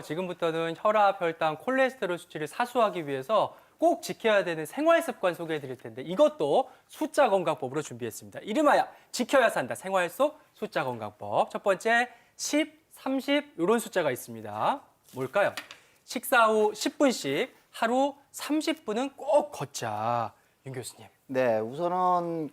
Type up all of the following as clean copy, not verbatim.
지금부터는 혈압, 혈당, 콜레스테롤 수치를 사수하기 위해서 꼭 지켜야 되는 생활 습관 소개해 드릴 텐데 이것도 숫자 건강법으로 준비했습니다. 이름하여 지켜야 산다 생활 속 숫자 건강법. 첫 번째 10, 30 이런 숫자가 있습니다. 뭘까요? 식사 후 10분씩 하루 30분은 꼭 걷자. 윤 교수님. 네, 우선은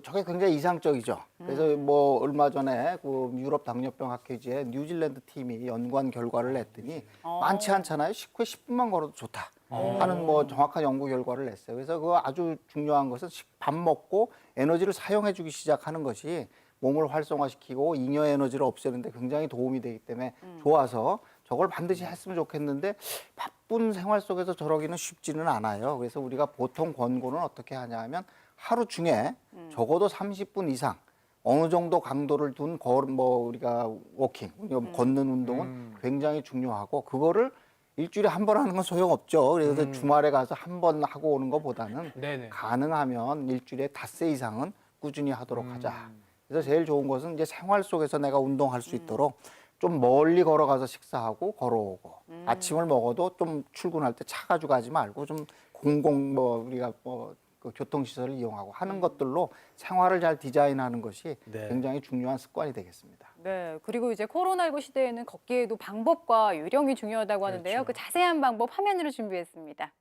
저게 굉장히 이상적이죠. 그래서 뭐 얼마 전에 유럽 당뇨병 학회지에 뉴질랜드 팀이 연구한 결과를 냈더니 많지 않잖아요. 식후에 10분만 걸어도 좋다 하는 뭐 정확한 연구 결과를 냈어요. 그래서 그 아주 중요한 것은 밥 먹고 에너지를 사용해주기 시작하는 것이 몸을 활성화시키고 잉여 에너지를 없애는데 굉장히 도움이 되기 때문에 좋아서 저걸 반드시 했으면 좋겠는데 바쁜 생활 속에서 저러기는 쉽지는 않아요. 그래서 우리가 보통 권고는 어떻게 하냐 하면 하루 중에 적어도 30분 이상 어느 정도 강도를 둔 우리가 워킹, 걷는 운동은 굉장히 중요하고 그거를 일주일에 한 번 하는 건 소용없죠. 그래서 주말에 가서 한 번 하고 오는 것보다는 네네. 가능하면 일주일에 닷새 이상은 꾸준히 하도록 하자. 그래서 제일 좋은 것은 이제 생활 속에서 내가 운동할 수 있도록 좀 멀리 걸어가서 식사하고 걸어오고 아침을 먹어도 좀 출근할 때 차 가지고 가지 말고 좀 우리가 그 교통시설을 이용하고 하는 것들로 생활을 잘 디자인하는 것이 네. 굉장히 중요한 습관이 되겠습니다. 네, 그리고 이제 코로나19 시대에는 걷기에도 방법과 요령이 중요하다고 하는데요. 그렇죠. 그 자세한 방법 화면으로 준비했습니다.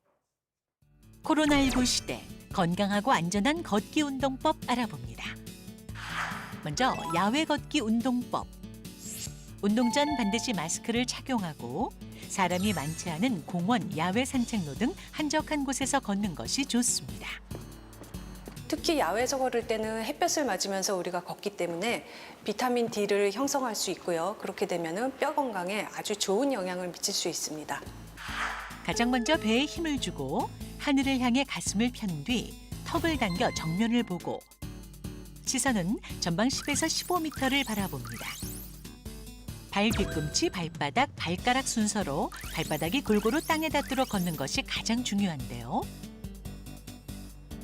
코로나19 시대 건강하고 안전한 걷기 운동법 알아봅니다. 먼저 야외 걷기 운동법. 운동 전 반드시 마스크를 착용하고 사람이 많지 않은 공원, 야외 산책로 등 한적한 곳에서 걷는 것이 좋습니다. 특히 야외에서 걸을 때는 햇볕을 맞으면서 우리가 걷기 때문에 비타민 D를 형성할 수 있고요. 그렇게 되면 뼈 건강에 아주 좋은 영향을 미칠 수 있습니다. 가장 먼저 배에 힘을 주고 하늘을 향해 가슴을 편 뒤 턱을 당겨 정면을 보고 시선은 전방 10에서 15m를 바라봅니다. 발 뒤꿈치, 발바닥, 발가락 순서로 발바닥이 골고루 땅에 닿도록 걷는 것이 가장 중요한데요.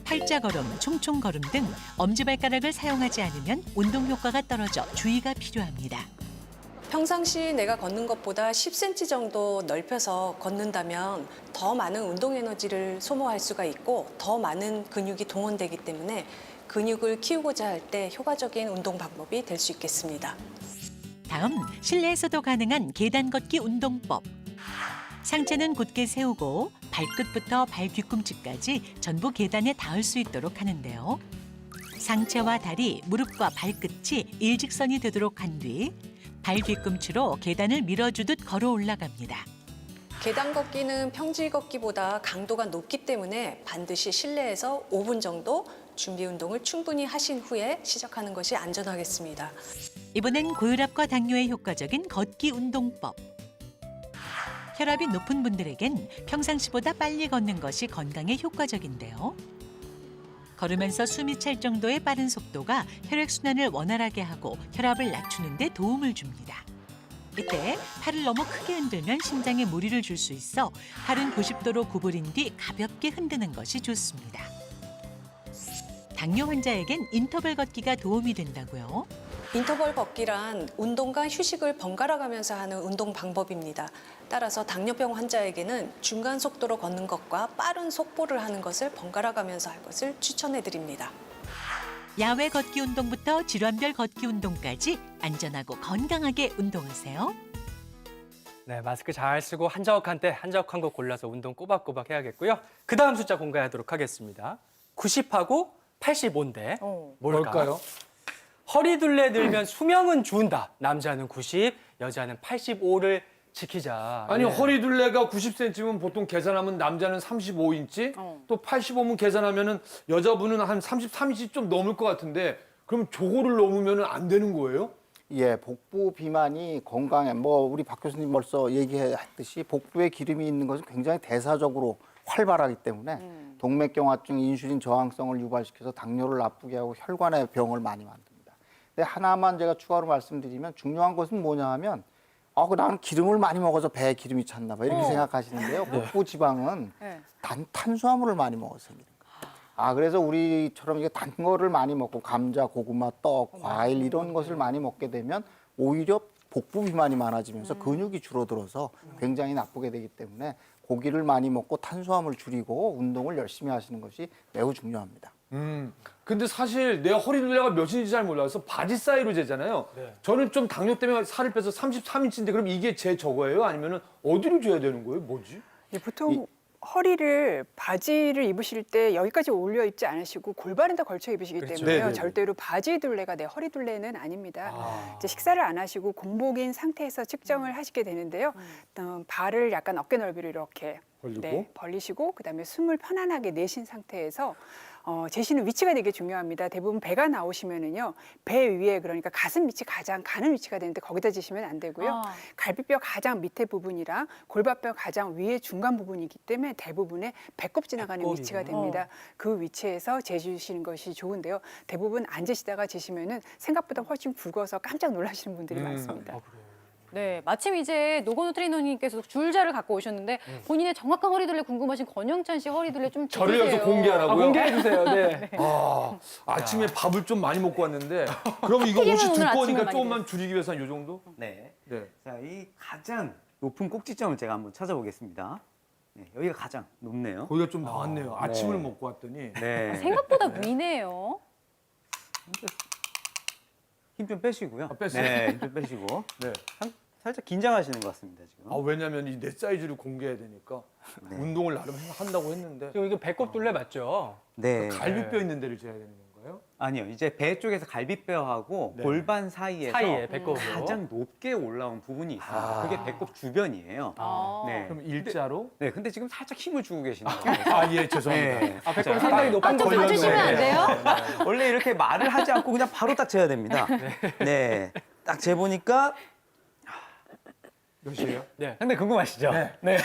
팔자걸음, 총총걸음 등 엄지발가락을 사용하지 않으면 운동 효과가 떨어져 주의가 필요합니다. 평상시 내가 걷는 것보다 10cm 정도 넓혀서 걷는다면 더 많은 운동 에너지를 소모할 수가 있고 더 많은 근육이 동원되기 때문에 근육을 키우고자 할 때 효과적인 운동 방법이 될 수 있겠습니다. 다음, 실내에서도 가능한 계단 걷기 운동법. 상체는 곧게 세우고 발끝부터 발 뒤꿈치까지 전부 계단에 닿을 수 있도록 하는데요. 상체와 다리, 무릎과 발끝이 일직선이 되도록 한 뒤 발 뒤꿈치로 계단을 밀어주듯 걸어 올라갑니다. 계단 걷기는 평지 걷기보다 강도가 높기 때문에 반드시 실내에서 5분 정도 준비 운동을 충분히 하신 후에 시작하는 것이 안전하겠습니다. 이번엔 고혈압과 당뇨에 효과적인 걷기 운동법. 혈압이 높은 분들에겐 평상시보다 빨리 걷는 것이 건강에 효과적인데요. 걸으면서 숨이 찰 정도의 빠른 속도가 혈액순환을 원활하게 하고 혈압을 낮추는 데 도움을 줍니다. 이때 팔을 너무 크게 흔들면 심장에 무리를 줄 수 있어 팔은 90도로 구부린 뒤 가볍게 흔드는 것이 좋습니다. 당뇨 환자에겐 인터벌 걷기가 도움이 된다고요. 인터벌 걷기란 운동과 휴식을 번갈아 가면서 하는 운동 방법입니다. 따라서 당뇨병 환자에게는 중간 속도로 걷는 것과 빠른 속보를 하는 것을 번갈아 가면서 할 것을 추천해 드립니다. 야외 걷기 운동부터 질환별 걷기 운동까지 안전하고 건강하게 운동하세요. 네, 마스크 잘 쓰고 한적한 때 한적한 거 골라서 운동 꼬박꼬박 해야겠고요. 그 다음 숫자 공개하도록 하겠습니다. 90하고 85인데 뭘까요? 허리둘레 들면 수명은 준다. 남자는 90, 여자는 85를 지키자. 아니 네. 허리둘레가 90cm면 보통 계산하면 남자는 35인치, 또 85면 계산하면은 여자분은 한 33인치 좀 넘을 것 같은데 그럼 저거를 넘으면 안 되는 거예요? 예, 복부 비만이 건강에 우리 박 교수님 벌써 얘기했듯이 복부에 기름이 있는 것은 굉장히 대사적으로 활발하기 때문에 동맥경화증, 인슐린 저항성을 유발시켜서 당뇨를 나쁘게 하고 혈관의 병을 많이 만듭니다. 근데 하나만 제가 추가로 말씀드리면 중요한 것은 뭐냐 하면 나는 기름을 많이 먹어서 배에 기름이 찼나 봐 이렇게 생각하시는데요. 복부 지방은 탄수화물을 많이 먹어서 생기는 거예요. 그래서 우리처럼 이게 단 거를 많이 먹고 감자, 고구마, 떡, 과일 이런 것을 많이 먹게 되면 오히려 복부 비만이 많아지면서 근육이 줄어들어서 굉장히 나쁘게 되기 때문에 고기를 많이 먹고 탄수화물 줄이고 운동을 열심히 하시는 것이 매우 중요합니다. 근데 사실 내 허리 둘레가 몇인지 잘 몰라서 바지 사이로 재잖아요. 네. 저는 좀 당뇨 때문에 살을 빼서 33인치인데 그럼 이게 제 저거예요? 아니면은 어디로 재야 되는 거예요? 뭐지? 예, 보통 허리를 바지를 입으실 때 여기까지 올려 입지 않으시고 골반에다 걸쳐 입으시기 그렇죠. 때문에요. 네네네. 절대로 바지 둘레가 내 허리 둘레는 아닙니다. 아. 이제 식사를 안 하시고 공복인 상태에서 측정을 하시게 되는데요. 발을 약간 어깨 넓이로 이렇게 벌리고? 벌리시고 그다음에 숨을 편안하게 내쉰 상태에서 재시는 위치가 되게 중요합니다. 대부분 배가 나오시면은요, 배 위에 그러니까 가슴 밑이 가장 가는 위치가 되는데 거기다 재시면 안 되고요. 아. 갈비뼈 가장 밑에 부분이랑 골반뼈 가장 위에 중간 부분이기 때문에 대부분의 배꼽 지나가는 배꼽이요? 위치가 됩니다. 그 위치에서 재주시는 것이 좋은데요. 대부분 앉으시다가 재시면은 생각보다 훨씬 굵어서 깜짝 놀라시는 분들이 많습니다. 네, 마침 이제 노건우 트레이너님께서 줄자를 갖고 오셨는데 본인의 정확한 허리둘레 궁금하신 권영찬 씨 허리둘레 좀 저를 여기서 재주세요. 공개하라고요? 공개해 주세요. 네. 아침에 밥을 좀 많이 먹고 왔는데 그럼 이거 튀김은 옷이 오늘 아침에 두꺼우니까 많이 조금만 줄이기 위해서 한 요 정도? 네. 네. 자, 이 가장 높은 꼭지점을 제가 한번 찾아보겠습니다. 네, 여기가 가장 높네요. 거기가 좀 나왔네요. 아침을 네. 먹고 왔더니. 네. 생각보다 미네요. 힘 좀 빼시고요. 뺐어요? 네, 힘 좀 빼시고. 네. 살짝 긴장하시는 것 같습니다, 지금. 왜냐면 이 내 사이즈를 공개해야 되니까 네. 운동을 나름 한다고 했는데 지금 이거 배꼽 둘레 맞죠? 네. 갈비뼈 있는 데를 재야 되는 건가요? 아니요, 이제 배 쪽에서 갈비뼈하고 네. 골반 사이에서 사이에 배꼽으로. 가장 높게 올라온 부분이 있습니다. 아. 그게 배꼽 주변이에요. 아. 네. 그럼 일자로? 네, 근데 지금 살짝 힘을 주고 계시는 거예요. 아, 예, 죄송합니다. 네. 아, 배꼽이 자, 상당히 높은 좀 걸로 봐주시면 안 돼요? 원래 이렇게 말을 하지 않고 그냥 바로 딱 재야 됩니다. 네. 딱 재보니까 몇이에요? 네. 상당히 궁금하시죠? 네.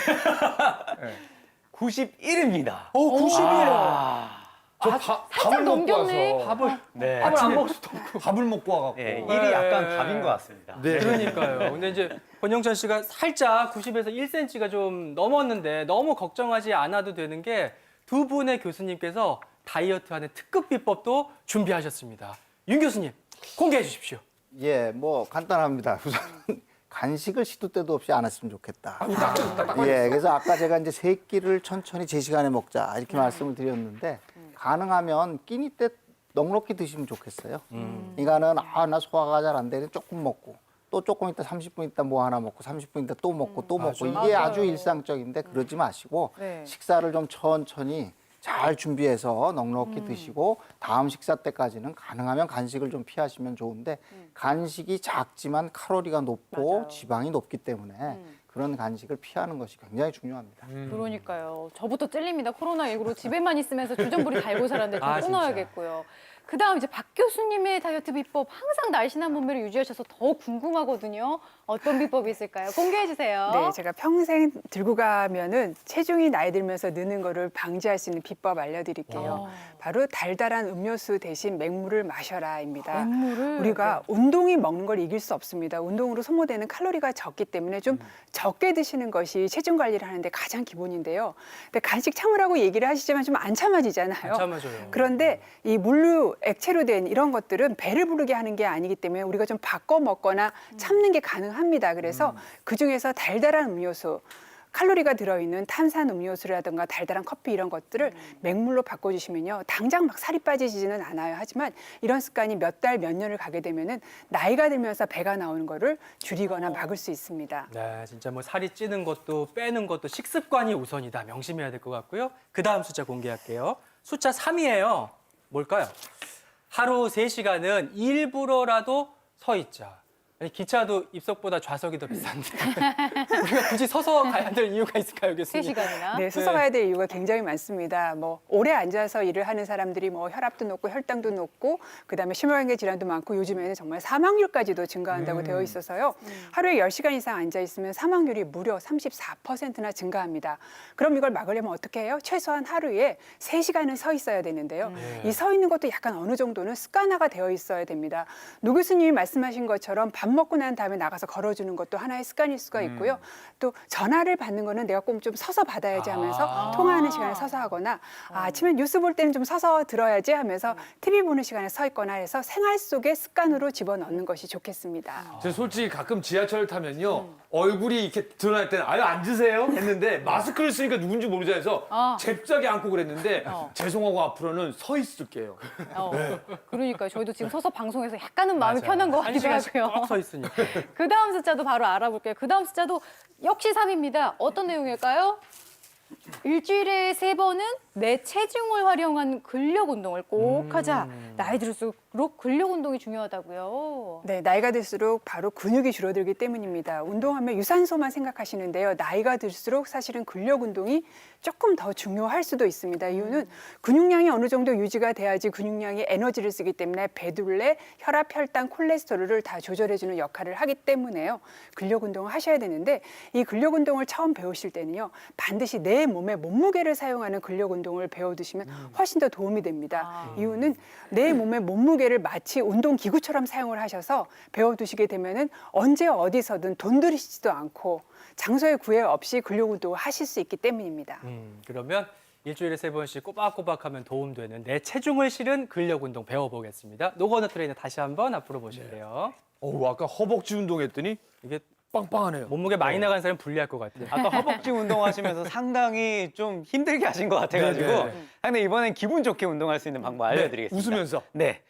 91입니다. 91이요. 밥을 먹고 넘겼네. 와서 밥을 네. 밥을 안 먹을 수도 없고. 밥을 먹고 와갖고. 네, 1이 약간 답인 것 같습니다. 네. 그러니까요. 근데 이제 권영찬 씨가 살짝 90에서 1cm가 좀 넘었는데 너무 걱정하지 않아도 되는 게 두 분의 교수님께서 다이어트하는 특급 비법도 준비하셨습니다. 윤 교수님 공개해 주십시오. 예, 뭐 간단합니다. 우선 간식을 시도 때도 없이 안 했으면 좋겠다. 예, 그래서 아까 제가 이제 세 끼를 천천히 제 시간에 먹자 이렇게 말씀을 드렸는데 가능하면 끼니 때 넉넉히 드시면 좋겠어요. 그러니까는 나 소화가 잘 안 되는 조금 먹고 또 조금 있다 30분 있다 뭐 하나 먹고 30분 있다 또 먹고 또 먹고 이게 맞아요. 아주 일상적인데 그러지 마시고 네. 식사를 좀 천천히 잘 준비해서 넉넉히 드시고 다음 식사 때까지는 가능하면 간식을 좀 피하시면 좋은데 간식이 작지만 칼로리가 높고 맞아요. 지방이 높기 때문에 그런 간식을 피하는 것이 굉장히 중요합니다. 그러니까요. 저부터 찔립니다. 코로나19로 집에만 있으면서 주전부리 달고 살았는데 좀 아, 진짜. 끊어야겠고요. 그다음 이제 박 교수님의 다이어트 비법 항상 날씬한 몸매를 유지하셔서 더 궁금하거든요. 어떤 비법이 있을까요? 공개해 주세요. 네, 제가 평생 들고 가면은 체중이 나이 들면서 느는 거를 방지할 수 있는 비법 알려드릴게요. 바로 달달한 음료수 대신 맹물을 마셔라입니다. 맹물을? 우리가 운동이 먹는 걸 이길 수 없습니다. 운동으로 소모되는 칼로리가 적기 때문에 좀 적게 드시는 것이 체중 관리를 하는데 가장 기본인데요. 근데 간식 참으라고 얘기를 하시지만 좀 안 참아지잖아요. 안 참아져요. 그런데 이 물로 액체로 된 이런 것들은 배를 부르게 하는 게 아니기 때문에 우리가 좀 바꿔 먹거나 참는 게 가능합니다. 그래서 그중에서 달달한 음료수, 칼로리가 들어있는 탄산 음료수라든가 달달한 커피 이런 것들을 맹물로 바꿔주시면요. 당장 막 살이 빠지지는 않아요. 하지만 이런 습관이 몇 달, 몇 년을 가게 되면은 나이가 들면서 배가 나오는 거를 줄이거나 막을 수 있습니다. 네, 진짜 뭐 살이 찌는 것도 빼는 것도 식습관이 우선이다. 명심해야 될 것 같고요. 그 다음 숫자 공개할게요. 숫자 3이에요. 뭘까요? 하루 3시간은 일부러라도 서 있자. 아니, 기차도 입석보다 좌석이 더 비싼데 우리가 굳이 서서 가야 될 이유가 있을까요, 교수님? 3시간이나? 네, 서서 가야 될 이유가 굉장히 많습니다. 뭐 오래 앉아서 일을 하는 사람들이 뭐 혈압도 높고 혈당도 높고 그다음에 심혈관계 질환도 많고 요즘에는 정말 사망률까지도 증가한다고 되어 있어서요. 하루에 10시간 이상 앉아 있으면 사망률이 무려 34%나 증가합니다. 그럼 이걸 막으려면 어떻게 해요? 최소한 하루에 3시간은 서 있어야 되는데요. 이 서 있는 것도 약간 어느 정도는 습관화가 되어 있어야 됩니다. 노 교수님이 말씀하신 것처럼 밥 먹고 난 다음에 나가서 걸어주는 것도 하나의 습관일 수가 있고요. 또 전화를 받는 거는 내가 꼭 좀 서서 받아야지 하면서 통화하는 시간에 서서 하거나 아침에 뉴스 볼 때는 좀 서서 들어야지 하면서 TV 보는 시간에 서 있거나 해서 생활 속의 습관으로 집어넣는 것이 좋겠습니다. 제가 솔직히 가끔 지하철 타면요. 얼굴이 이렇게 드러날 때는 아유 앉으세요 했는데 마스크를 쓰니까 누군지 모르자 해서 잽싸게 앉고 그랬는데 죄송하고 앞으로는 서 있을게요. 그러니까요. 저희도 지금 서서 방송에서 약간은 마음이 편한 것 한 같기도 시간씩 하고요. 꽉서 있으니까. 그 다음 숫자도 바로 알아볼게요. 그 다음 숫자도 역시 3입니다. 어떤 내용일까요? 일주일에 3번은 내 체중을 활용한 근력 운동을 꼭 하자. 나이 들수록 근력 운동이 중요하다고요. 네, 나이가 들수록 바로 근육이 줄어들기 때문입니다. 운동하면 유산소만 생각하시는데요. 나이가 들수록 사실은 근력 운동이 조금 더 중요할 수도 있습니다. 이유는 근육량이 어느 정도 유지가 돼야지 근육량이 에너지를 쓰기 때문에 배둘레, 혈압, 혈당, 콜레스테롤을 다 조절해주는 역할을 하기 때문에요. 근력 운동을 하셔야 되는데 이 근력 운동을 처음 배우실 때는요. 반드시 내 몸의 몸무게를 사용하는 근력 운동을 배워두시면 훨씬 더 도움이 됩니다. 이유는 내 몸의 몸무게를 마치 운동 기구처럼 사용을 하셔서 배워두시게 되면은 언제 어디서든 돈 들이시지도 않고 장소의 구애 없이 근력 운동을 하실 수 있기 때문입니다. 그러면 일주일에 3번씩 꼬박꼬박하면 도움되는 내 체중을 실은 근력 운동 배워보겠습니다. 노건호 트레이너 다시 한번 앞으로 보실래요? 어우 아까 허벅지 운동했더니 이게 빵빵하네요. 몸무게 많이 나간 사람 불리할 것 같아요. 아까 허벅지 운동하시면서 상당히 좀 힘들게 하신 것 같아가지고 네네. 상당히 이번엔 기분 좋게 운동할 수 있는 방법 알려드리겠습니다. 웃으면서. 네.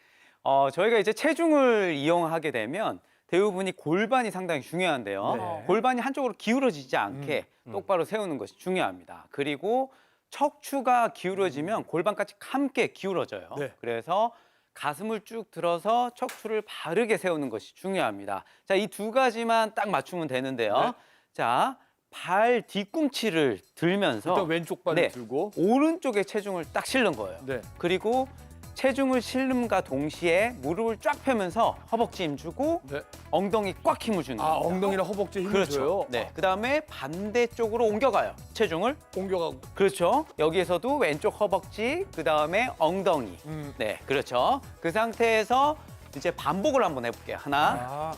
저희가 이제 체중을 이용하게 되면 대부분이 골반이 상당히 중요한데요. 네. 골반이 한쪽으로 기울어지지 않게 똑바로 세우는 것이 중요합니다. 그리고 척추가 기울어지면 골반까지 함께 기울어져요. 네. 그래서 가슴을 쭉 들어서 척추를 바르게 세우는 것이 중요합니다. 자, 이 두 가지만 딱 맞추면 되는데요. 네. 자, 발 뒤꿈치를 들면서 일단 왼쪽 발을 네. 들고. 오른쪽에 체중을 딱 실는 거예요. 네. 그리고 체중을 실름과 동시에 무릎을 쫙 펴면서 허벅지 힘 주고 네. 엉덩이 꽉 힘을 주는 아 겁니다. 엉덩이나 허벅지에 힘을 그렇죠. 줘요. 네. 그다음에 반대쪽으로 옮겨가요. 체중을. 옮겨가고. 그렇죠. 여기에서도 왼쪽 허벅지, 그다음에 엉덩이. 네, 그렇죠. 그 상태에서 이제 반복을 한번 해볼게요. 하나, 아,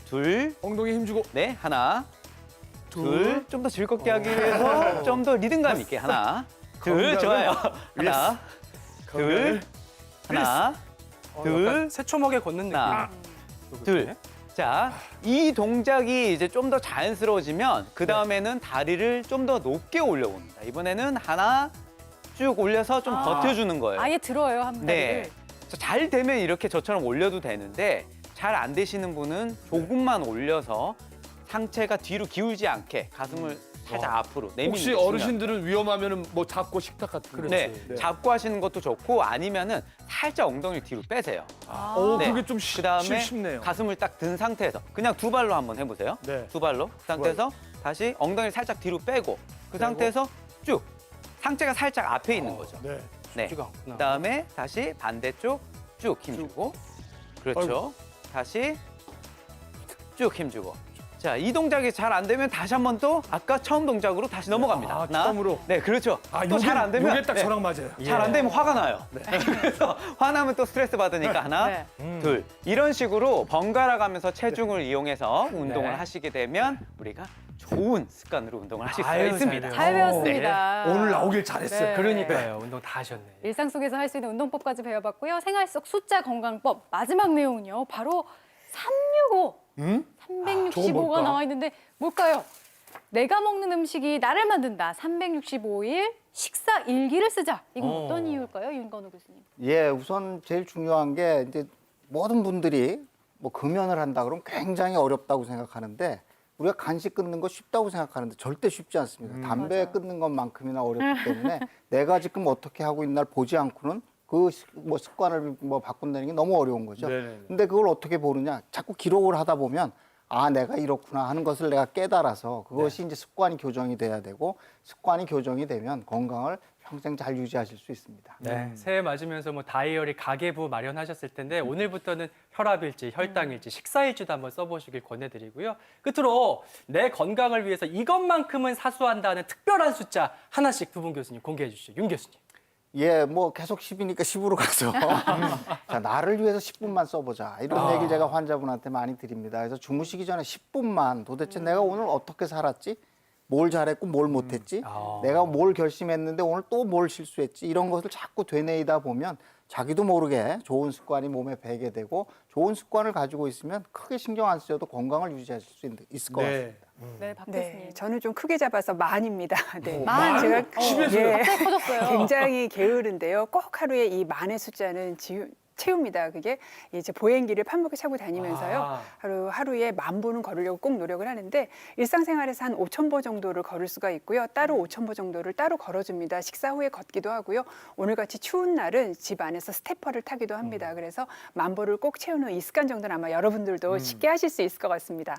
둘, 엉덩이 힘 주고. 네, 하나, 둘. 좀 더 즐겁게 하기 위해서 좀 더 리듬감 있게 하나, 둘, 건강을 좋아요. 하나, 둘, 하나, 둘, 약간 새초목에 걷는 느낌. 하나, 둘. 자, 이 동작이 이제 좀 더 자연스러워지면 그 다음에는 다리를 좀 더 높게 올려봅니다. 이번에는 하나 쭉 올려서 좀 버텨주는 거예요. 아예 들어요, 한 다리를. 네. 잘 되면 이렇게 저처럼 올려도 되는데 잘 안 되시는 분은 조금만 올려서 상체가 뒤로 기울지 않게 가슴을 살짝 앞으로 내미는 혹시 게 중요합니다. 어르신들은 위험하면은 뭐 잡고 식탁 같은 거. 네, 네. 잡고 하시는 것도 좋고 아니면은 살짝 엉덩이를 뒤로 빼세요. 오, 네. 그게 좀 그다음에 쉽네요. 가슴을 딱 든 상태에서 그냥 두 발로 한번 해보세요. 네. 두 발로 그 상태에서 다시 엉덩이를 살짝 뒤로 빼고 그 상태에서 쭉 상체가 살짝 앞에 있는 거죠. 네. 네. 쉽지가 않구나. 그다음에 다시 반대쪽 쭉 힘주고 그렇죠. 다시 쭉 힘주고. 자, 이 동작이 잘 안 되면 다시 한 번 또 아까 처음 동작으로 다시 넘어갑니다. 아, 하나. 처음으로? 네, 그렇죠. 아, 또 잘 안 되면 요게 딱 네. 저랑 맞아요. 잘 안 되면 화가 나요. 그래서 화나면 또 스트레스 받으니까 하나, 네. 둘. 이런 식으로 번갈아 가면서 체중을 이용해서 운동을 네. 하시게 되면 우리가 좋은 습관으로 운동을 하실 수가 아유, 있습니다. 잘 잘 배웠습니다. 오늘 나오길 잘했어요. 네. 그러니까요. 운동 다 하셨네. 일상 속에서 할 수 있는 운동법까지 배워봤고요. 생활 속 숫자 건강법 마지막 내용은요. 바로 365. 저거 365가 뭘까? 나와 있는데 뭘까요? 내가 먹는 음식이 나를 만든다. 365일 식사 일기를 쓰자. 이건 어떤 이유일까요, 윤건우 교수님? 예, 우선 제일 중요한 게 이제 모든 분들이 뭐 금연을 한다 그러면 굉장히 어렵다고 생각하는데 우리가 간식 끊는 거 쉽다고 생각하는데 절대 쉽지 않습니다. 담배 끊는 것만큼이나 어렵기 때문에 내가 지금 어떻게 하고 있나를 보지 않고는 그 뭐 습관을 뭐 바꾼다는 게 너무 어려운 거죠. 네네네. 근데 그걸 어떻게 보느냐? 자꾸 기록을 하다 보면 아, 내가 이렇구나 하는 것을 내가 깨달아서 그것이 이제 습관이 교정이 돼야 되고 습관이 교정이 되면 건강을 평생 잘 유지하실 수 있습니다. 네, 새해 맞으면서 뭐 다이어리 가계부 마련하셨을 텐데 오늘부터는 혈압일지, 혈당일지, 식사일지도 한번 써보시길 권해드리고요. 끝으로 내 건강을 위해서 이것만큼은 사수한다는 특별한 숫자 하나씩 두 분 교수님 공개해 주시죠. 윤 교수님. 예, 뭐 계속 10이니까 10으로 가서 자, 나를 위해서 10분만 써보자. 이런 얘기를 제가 환자분한테 많이 드립니다. 그래서 주무시기 전에 10분만 도대체 내가 오늘 어떻게 살았지? 뭘 잘했고 뭘 못했지? 내가 뭘 결심했는데 오늘 또 뭘 실수했지? 이런 것을 자꾸 되뇌이다 보면 자기도 모르게 좋은 습관이 몸에 배게 되고 좋은 습관을 가지고 있으면 크게 신경 안 쓰셔도 건강을 유지하실 수 있을 것 같습니다. 네, 박 네, 교수님. 저는 좀 크게 잡아서 만입니다. 네. 만? 제가 갑자기 커졌어요. 굉장히 게으른데요. 꼭 하루에 이 만의 숫자는 채웁니다. 그게 이제 보행기를 판목에 차고 다니면서요. 하루에 1000보는 걸으려고 꼭 노력을 하는데 일상생활에서 한 5000보 정도를 걸을 수가 있고요. 따로 5000보 정도를 따로 걸어줍니다. 식사 후에 걷기도 하고요. 오늘같이 추운 날은 집 안에서 스태퍼를 타기도 합니다. 그래서 1000보를 꼭 채우는 이 습관 정도는 아마 여러분들도 쉽게 하실 수 있을 것 같습니다.